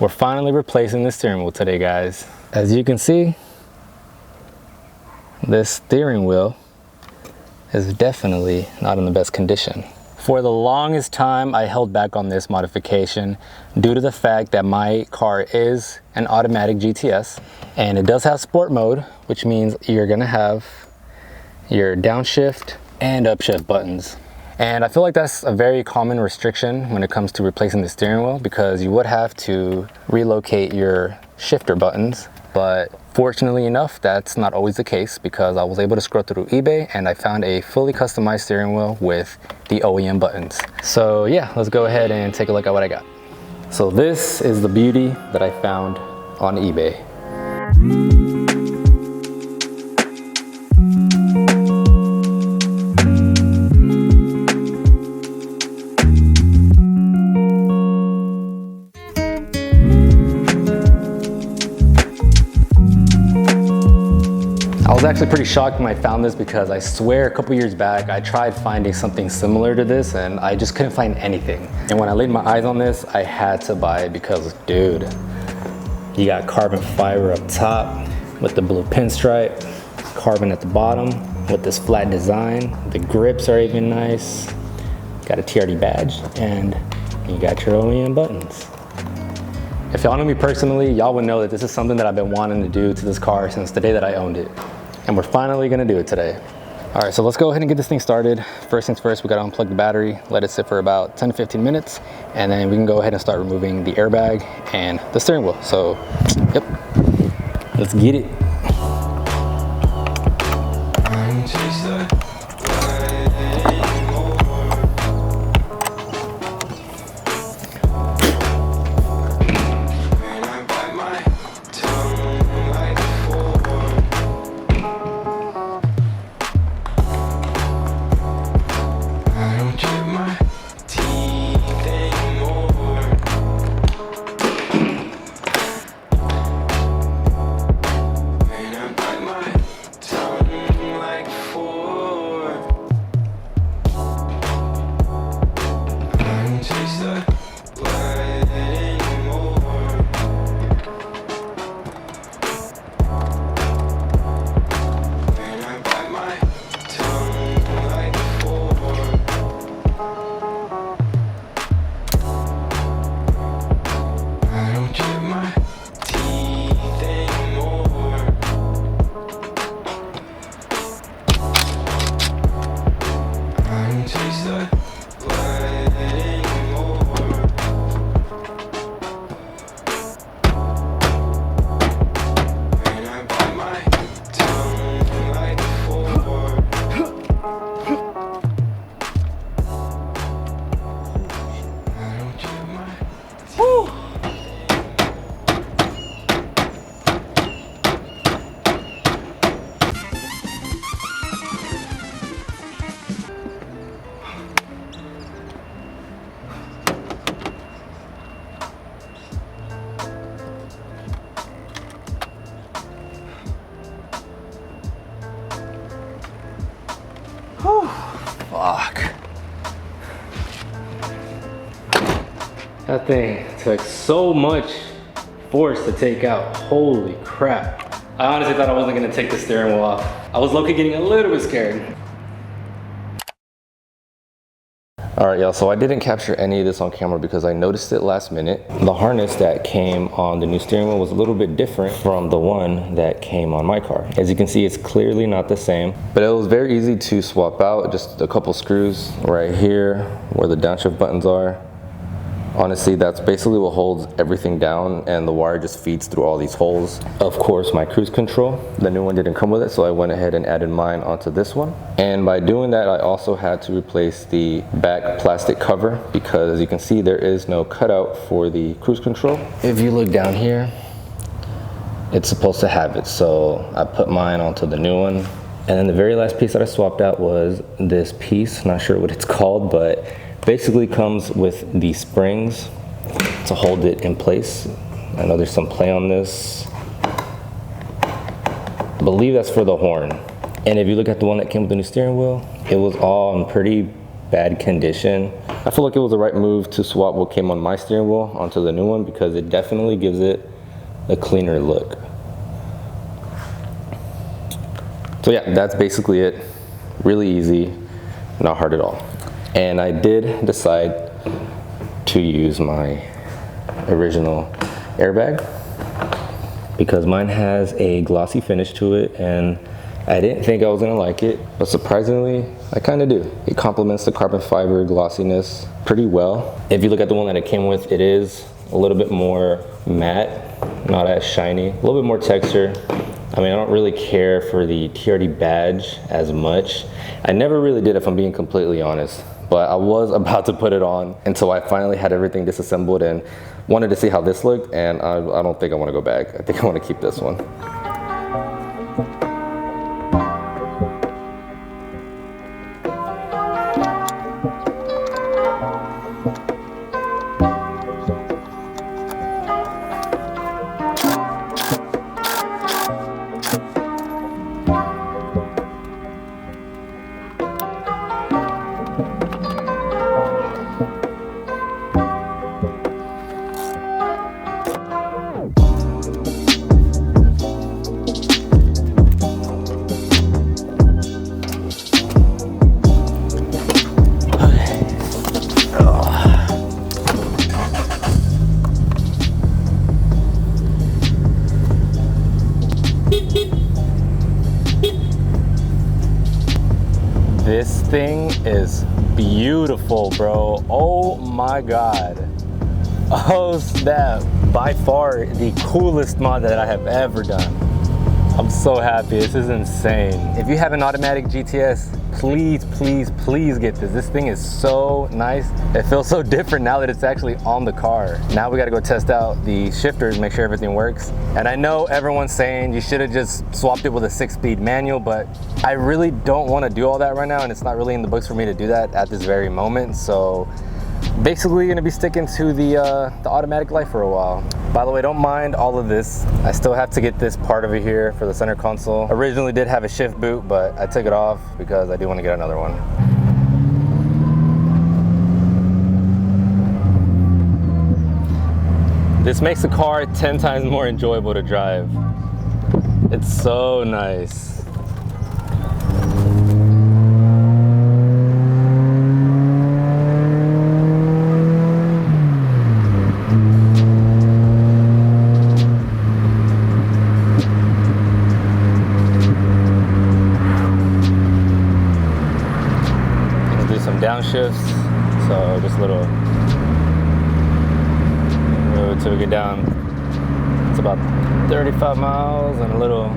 We're finally replacing the steering wheel today, guys. As you can see, this steering wheel is definitely not in the best condition. For the longest time, I held back on this modification due to the fact that my car is an automatic GT-S, and it does have sport mode, which means you're gonna have your downshift and upshift buttons. And I feel like that's a very common restriction when it comes to replacing the steering wheel, because you would have to relocate your shifter buttons. But fortunately enough, that's not always the case, because I was able to scroll through eBay and I found a fully customized steering wheel with the OEM buttons. So yeah, let's go ahead and take a look at what I got. So this is the beauty that I found on eBay. I was actually pretty shocked when I found this, because I swear a couple years back I tried finding something similar to this and I just couldn't find anything. And when I laid my eyes on this, I had to buy it because, dude, you got carbon fiber up top with the blue pinstripe, carbon at the bottom with this flat design. The grips are even nice. Got a TRD badge and you got your OEM buttons. If y'all know me personally, y'all would know that this is something that I've been wanting to do to this car since the day that I owned it. And we're finally gonna do it today. All right, so let's go ahead and get this thing started. First things first, we gotta unplug the battery, let it sit for about 10 to 15 minutes, and then we can go ahead and start removing the airbag and the steering wheel. So, yep, let's get it. Fuck. That thing took so much force to take out. Holy crap. I honestly thought I wasn't gonna take the steering wheel off. I was low-key getting a little bit scared. All right, y'all, so I didn't capture any of this on camera because I noticed it last minute. The harness that came on the new steering wheel was a little bit different from the one that came on my car. As you can see, it's clearly not the same, but it was very easy to swap out. Just a couple screws right here where the downshift buttons are. Honestly, that's basically what holds everything down, and the wire just feeds through all these holes. Of course, my cruise control, the new one didn't come with it, so I went ahead and added mine onto this one. And by doing that, I also had to replace the back plastic cover, because as you can see, there is no cutout for the cruise control. If you look down here, it's supposed to have it, so I put mine onto the new one. And then the very last piece that I swapped out was this piece, not sure what it's called, but basically comes with the springs to hold it in place. I know there's some play on this. I believe that's for the horn. And if you look at the one that came with the new steering wheel, it was all in pretty bad condition. I feel like it was the right move to swap what came on my steering wheel onto the new one because it definitely gives it a cleaner look. So yeah, that's basically it. Really easy, not hard at all. And I did decide to use my original airbag because mine has a glossy finish to it, and I didn't think I was gonna like it, but surprisingly, I kinda do. It complements the carbon fiber glossiness pretty well. If you look at the one that it came with, it is a little bit more matte, not as shiny, a little bit more texture. I mean, I don't really care for the TRD badge as much. I never really did, if I'm being completely honest, but I was about to put it on until I finally had everything disassembled and wanted to see how this looked, and I don't think I want to go back. I think I want to keep this one. This thing is beautiful, bro. Oh my God. Oh snap. By far the coolest mod that I have ever done. I'm so happy. This is insane. If you have an automatic GT-S, please, please, please get this. This thing is so nice. It feels so different now that it's actually on the car. Now we gotta go test out the shifters, make sure everything works. And I know everyone's saying you should have just swapped it with a 6-speed manual, but I really don't wanna do all that right now, and it's not really in the books for me to do that at this very moment. So basically gonna be sticking to the automatic life for a while. By the way, don't mind all of this. I still have to get this part over here for the center console. Originally did have a shift boot, but I took it off because I do want to get another one. This makes the car 10 times more enjoyable to drive. It's so nice. Downshifts, so just little till we get down. It's about 35 miles and a little